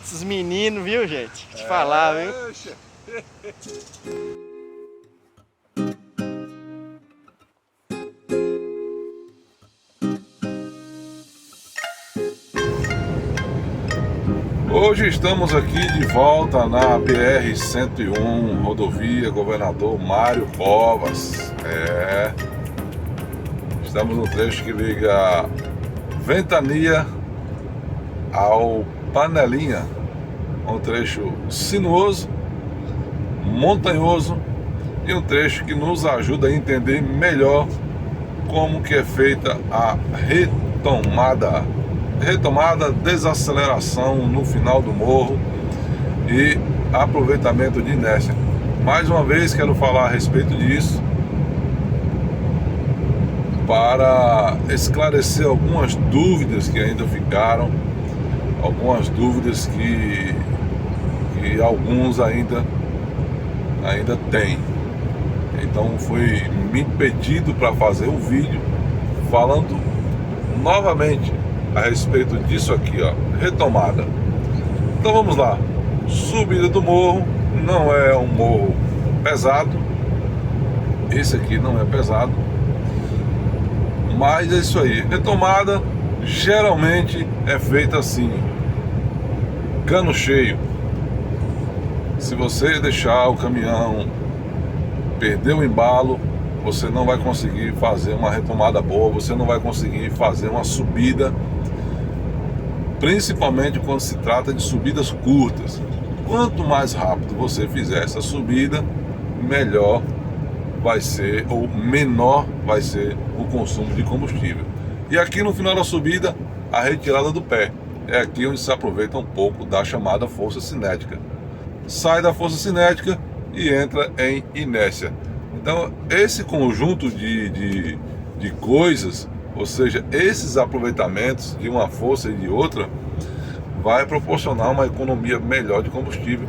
Esses meninos, viu, gente? Te falar, viu? Oxe. Hoje estamos aqui de volta na BR-101, rodovia Governador Mário Covas. Estamos no trecho que liga Ventania ao Panelinha. Um trecho sinuoso, montanhoso e um trecho que nos ajuda a entender melhor como que é feita a retomada, desaceleração no final do morro e aproveitamento de inércia. Mais uma vez quero falar a respeito disso para esclarecer algumas dúvidas que ainda ficaram, algumas dúvidas que alguns ainda têm. Então foi me pedido para fazer um vídeo falando novamente a respeito disso aqui, ó, retomada. Então vamos lá. Subida do morro, não é um morro pesado. Esse aqui não é pesado, mas é isso aí. Retomada geralmente é feita assim, cano cheio. Se você deixar o caminhão perder o embalo, você não vai conseguir fazer uma retomada boa, você não vai conseguir fazer uma subida, principalmente quando se trata de subidas curtas. Quanto mais rápido você fizer essa subida, melhor vai ser, ou menor vai ser o consumo de combustível. E aqui no final da subida, a retirada do pé. É aqui onde se aproveita um pouco da chamada força cinética. Sai da força cinética e entra em inércia. Então esse conjunto de coisas, ou seja, esses aproveitamentos de uma força e de outra, vai proporcionar uma economia melhor de combustível,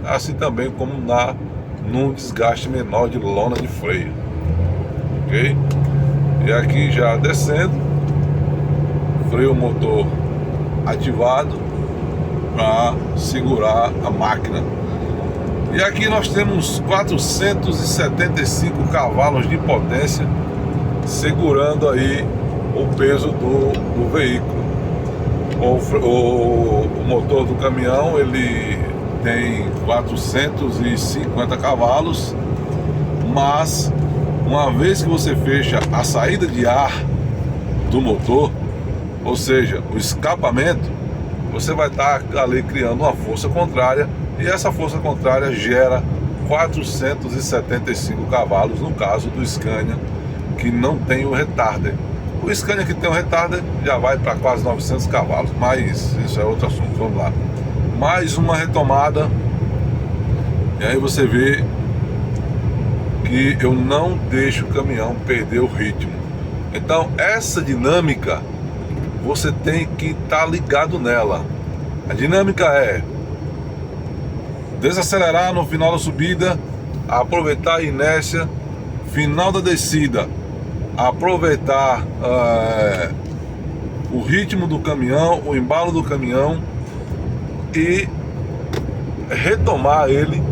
assim também como num desgaste menor de lona de freio. Ok? E aqui já descendo, freio motor ativado para segurar a máquina. E aqui nós temos 475 cavalos de potência segurando aí o peso do veículo. O motor do caminhão ele tem 450 cavalos, mas uma vez que você fecha a saída de ar do motor, ou seja, o escapamento, você vai estar ali criando uma força contrária, e essa força contrária gera 475 cavalos no caso do Scania, que não tem o retarder. O Scania que tem o retarder já vai para quase 900 cavalos, mas isso é outro assunto. Vamos lá. Mais uma retomada, e aí você vê que eu não deixo o caminhão perder o ritmo. Então essa dinâmica você tem que estar ligado nela. A dinâmica é desacelerar no final da subida, aproveitar a inércia, final da descida, aproveitar o ritmo do caminhão, o embalo do caminhão e retomar ele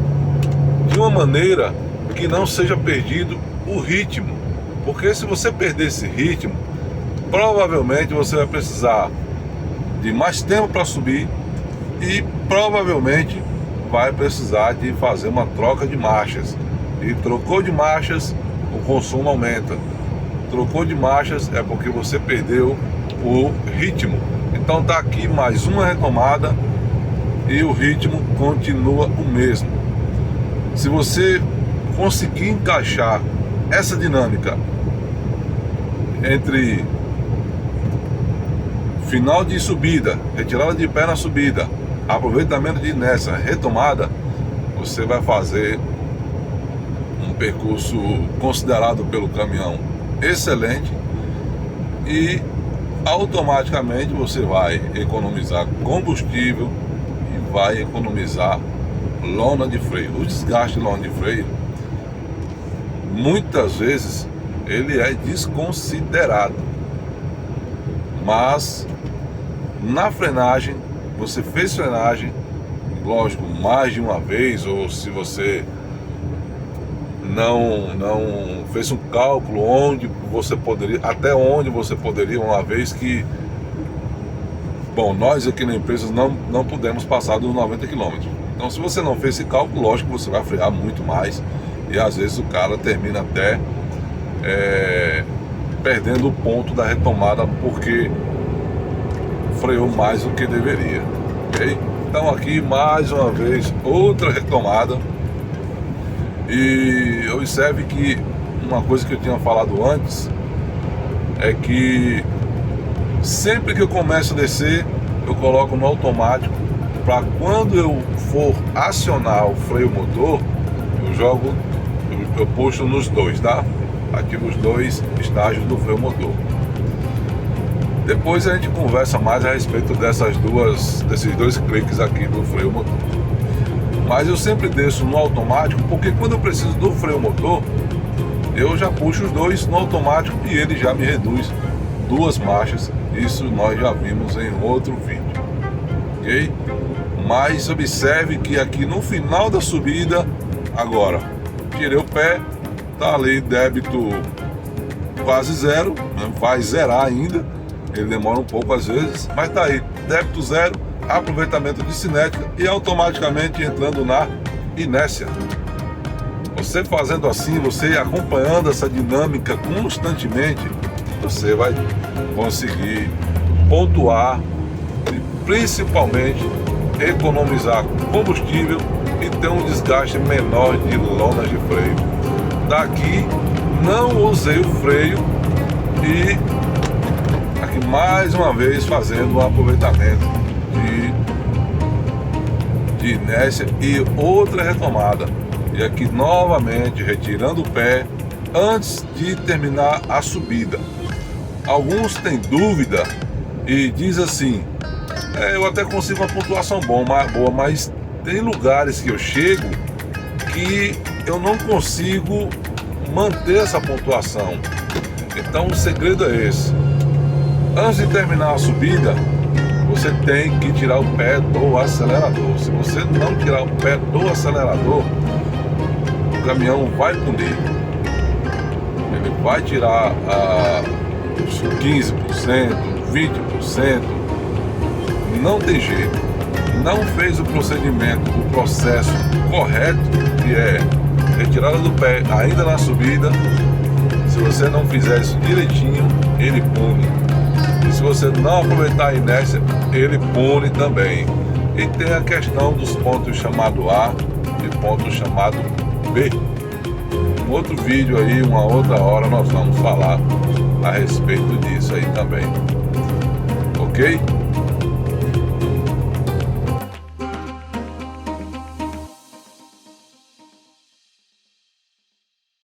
de uma maneira que não seja perdido o ritmo, porque se você perder esse ritmo, provavelmente você vai precisar de mais tempo para subir e provavelmente vai precisar de fazer uma troca de marchas. E trocou de marchas, o consumo aumenta. Trocou de marchas é porque você perdeu o ritmo. Então tá aqui mais uma retomada e o ritmo continua o mesmo. Se você conseguir encaixar essa dinâmica entre final de subida, retirada de pé na subida, aproveitamento de inércia, retomada, você vai fazer um percurso considerado pelo caminhão excelente e automaticamente você vai economizar combustível e vai economizar lona de freio. O desgaste de lona de freio muitas vezes ele é desconsiderado, mas na frenagem você fez frenagem, lógico, mais de uma vez, ou se você não fez um cálculo até onde você poderia, uma vez que, bom, nós aqui na empresa não podemos passar dos 90 km. Então, se você não fez esse cálculo, lógico que você vai frear muito mais, e às vezes o cara termina até perdendo o ponto da retomada porque freou mais do que deveria, ok? Então aqui mais uma vez outra retomada, e observe que uma coisa que eu tinha falado antes é que sempre que eu começo a descer eu coloco no automático, para quando eu for acionar o freio motor eu puxo nos dois, tá? Aqui nos dois estágios do freio motor. Depois a gente conversa mais a respeito desses dois cliques aqui do freio motor. Mas eu sempre desço no automático, porque quando eu preciso do freio motor, eu já puxo os dois no automático e ele já me reduz 2 marchas. Isso nós já vimos em outro vídeo, ok? Mas observe que aqui no final da subida, agora, tirei o pé, tá ali débito quase zero, né? Vai zerar ainda, ele demora um pouco às vezes, mas tá aí, débito zero, aproveitamento de cinética e automaticamente entrando na inércia. Você fazendo assim, você acompanhando essa dinâmica constantemente, você vai conseguir pontuar e principalmente economizar combustível e ter um desgaste menor de lonas de freio. Daqui não usei o freio e aqui mais uma vez fazendo um aproveitamento de inércia e outra retomada. E aqui novamente retirando o pé antes de terminar a subida. Alguns têm dúvida e diz assim: eu até consigo uma pontuação boa, mas tem lugares que eu chego que eu não consigo manter essa pontuação. Então o segredo é esse: antes de terminar a subida, você tem que tirar o pé do acelerador. Se você não tirar o pé do acelerador, o caminhão vai punir. Ele vai tirar os 15%, 20%. Não tem jeito. Não fez o procedimento, o processo correto, que é retirada do pé ainda na subida. Se você não fizer isso direitinho, ele pune. E se você não aproveitar a inércia, ele pune também. E tem a questão dos pontos chamado A e pontos chamado B. Um outro vídeo aí, uma outra hora, nós vamos falar a respeito disso aí também. Ok?